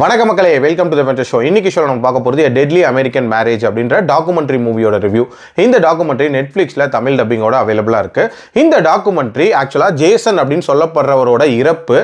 வணக்க மக்களே, welcome to the vendor show. இன்னைக்கு ஷோ நம்ம பார்க்க போகிறது டெட்லி அமெரிக்கன் மேரேஜ் அப்படின்ற டாக்குமெண்ட்ரி மூவியோட ரிவ்யூ. இந்த டாக்குமெண்ட்ரி நெட்ஃப்ளிக்ஸில் தமிழ் டப்பிங்கோட அவைலபிளாக இருக்குது. இந்த டாக்குமெண்ட்ரி ஆக்சுவலாக ஜேசன் அப்படின்னு சொல்லப்படுறவரோட இறப்பு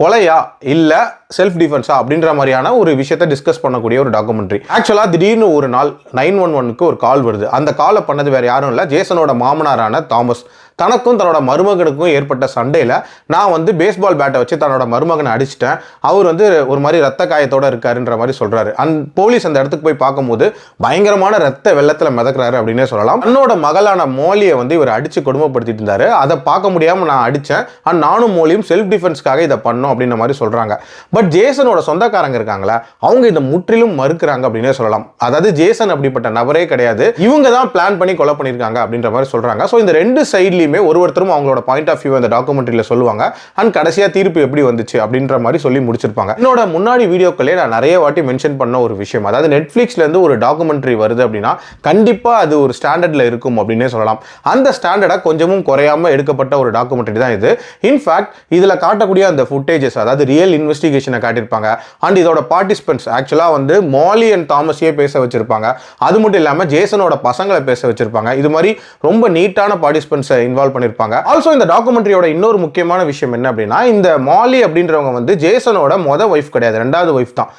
கொலையா இல்லை செல்ஃப் டிஃபென்ஸா அப்படின்ற மாதிரியான ஒரு விஷயத்தை டிஸ்கஸ் பண்ணக்கூடிய ஒரு டாக்குமெண்ட்ரி. ஆக்சுவலாக திடீர்னு ஒரு நாள் 911க்கு ஒரு கால் வருது. அந்த காலை பண்ணது வேறு யாரும் இல்லை, ஜேசனோட மாமனாரான தாமஸ். தனக்கும் தன்னோட மருமகனுக்கும் ஏற்பட்ட சண்டையில் நான் பேஸ்பால் பேட்டை வச்சு தன்னோட மருமகனை அடிச்சிட்டேன், அவர் ஒரு மாதிரி ரத்த காயத்தோடு இருக்காருன்ற மாதிரி சொல்கிறாரு. போலீஸ் அந்த இடத்துக்கு போய் பார்க்கும்போது பயங்கரமான ரத்த வெள்ளத்தில் மிதக்கிறாரு அப்படின்னே சொல்லலாம். தன்னோட மகளான மோலியை இவர் அடித்து கொடுமைப்படுத்திட்டு இருந்தாரு. அதை பார்க்க முடியாமல் நான் அடித்தேன், நானும் மோலியும் செல்ஃப் டிஃபென்ஸ்க்காக இதை பண்ணோம் அப்படின்ற மாதிரி சொல்கிறாங்க. பட் ஜேசனோட சொந்தக்காரங்க இருக்காங்களா, அவங்க இதை முற்றிலும் மறுக்கிறாங்க அப்படின்னே சொல்லலாம். அதாவது ஜேசன் அப்படிப்பட்ட நபரே கிடையாது, இவங்க தான் பிளான் பண்ணி கொலை பண்ணியிருக்காங்க அப்படின்ற மாதிரி சொல்கிறாங்க. ஸோ இந்த ரெண்டு சைட்லையுமே ஒருத்தரும் அவங்களோட பாயிண்ட் ஆஃப் வியூ அந்த டாக்குமெண்ட்ரியில் சொல்லுவாங்க. அண்ட் கடைசியாக தீர்ப்பு எப்படி வந்துச்சு அப்படின்ற மாதிரி சொல்லி முடிச்சிருப்பாங்க. என்னோட முன்னாடி வீடியோக்களே நான் நிறைய வாட்டி மென்ஷன் பண்ண ஒரு விஷயம், அதாவது நெட்ஃப்ளிக்ஸ்லேருந்து ஒரு டாக்குமெண்ட்ரி வருது அப்படின்னா கண்டிப்பாக அது ஒரு ஸ்டாண்டர்டில் இருக்கும் அப்படின்னே சொல்லலாம். அந்த ஸ்டாண்டர்டை கொஞ்சமும் குறையாமல் எடுக்கப்பட்ட ஒரு டாக்குமெண்ட்ரி தான் இது. இன்ஃபேக்ட் இதில் காட்டக்கூடிய அந்த ஃபுட்டேஜஸ், அதாவது ரியல் இன்வெஸ்டிகேஷனை காட்டியிருப்பாங்க. அண்ட் இதோட பார்ட்டிசிபென்ட்ஸ் ஆக்சுவலாக மாலி அண்ட் தாமஸையே பேச வச்சிருப்பாங்க. அது மட்டும் இல்லாமல் ஜேசனோட பசங்களை பேச வச்சிருப்பாங்க. இது மாதிரி ரொம்ப நீட்டான பார்ட்டிசிபென்ட்ஸை இன்வால்வ் பண்ணியிருப்பாங்க. ஆல்சோ இந்த டாக்குமெண்ட்ரியோட இன்னொரு முக்கியமான விஷயம் என்ன அப்படின்னா, இந்த மாலி அப்படின்றவங்க ஜேசனோட ஒய்ஃப் கிடையாது, ரெண்டாவது ஒய்ஃப் தான்.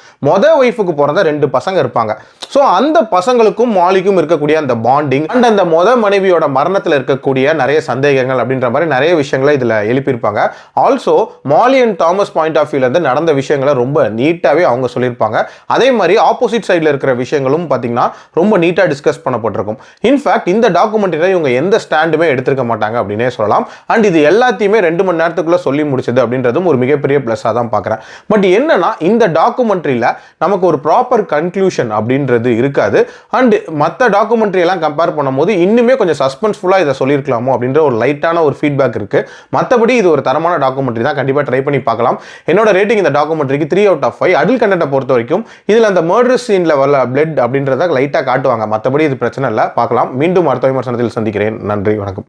ஒய்ஃபுக்கு பிறந்த 2 பசங்க இருப்பாங்க. ஸோ அந்த பசங்களுக்கும் மாலிக்கும் இருக்கக்கூடிய அந்த பாண்டிங் அண்ட் அந்த மனைவியோட மரணத்தில் இருக்கக்கூடிய நிறைய சந்தேகங்கள் அப்படின்ற மாதிரி நிறைய விஷயங்களை இதில் எழுப்பியிருப்பாங்க. Also Mali and Thomas point of வியூல நடந்த விஷயங்களை ரொம்ப நீட்டாகவே அவங்க சொல்லியிருப்பாங்க. அதே மாதிரி ஆப்போசிட் சைடில் இருக்கிற விஷயங்களும் பார்த்தீங்கன்னா ரொம்ப நீட்டாக டிஸ்கஸ் பண்ணப்பட்டிருக்கும். இன்ஃபேக்ட் இந்த டாக்குமெண்ட்ரியில் இவங்க எந்த ஸ்டாண்டுமே எடுத்திருக்க மாட்டாங்க அப்படின்னே சொல்லலாம். அண்ட் இது எல்லாத்தையுமே 2 மணி நேரத்துக்குள்ள சொல்லி முடிச்சது அப்படின்றதும் ஒரு மிகப்பெரிய பிளஸ்ஸாக தான் பார்க்குறேன். பட் என்னன்னா, இந்த டாக்குமெண்ட்ரியில் நமக்கு ஒரு ப்ராப்பர் கன்க்ளூஷன் அப்படின்றது இருக்காது. அண்ட் மற்ற டாக்குமெண்ட்ரி எல்லாம் கம்பேர் பண்ணும்போது இன்னுமே கொஞ்சம் சஸ்பென்ஸ்ஃபுல்லாக இதை சொல்லியிருக்கலாமோ அப்படின்ற ஒரு லைட்டான ஒரு ஃபீட்பேக் இருக்கு. மற்றபடி இது ஒரு தரமான டாக்குமெண்ட்ரி தான், கண்டிப்பாக ட்ரை பண்ணி பார்க்கலாம். என்னோட ரேட்டிங் இந்த டாக்குமெண்ட்ரிக்கு 3 out of 5. அடல்ட் கண்டென்ட்டை பொறுத்த வரைக்கும் இதில் அந்த மர்டர் சீன்ல வர பிளட் அப்படின்றத லைட்டாக காட்டுவாங்க. மற்றபடி இது பிரச்சனை இல்லை, பார்க்கலாம். மீண்டும் அடுத்த விமர்சனத்தில் சந்திக்கிறேன். நன்றி, வணக்கம்.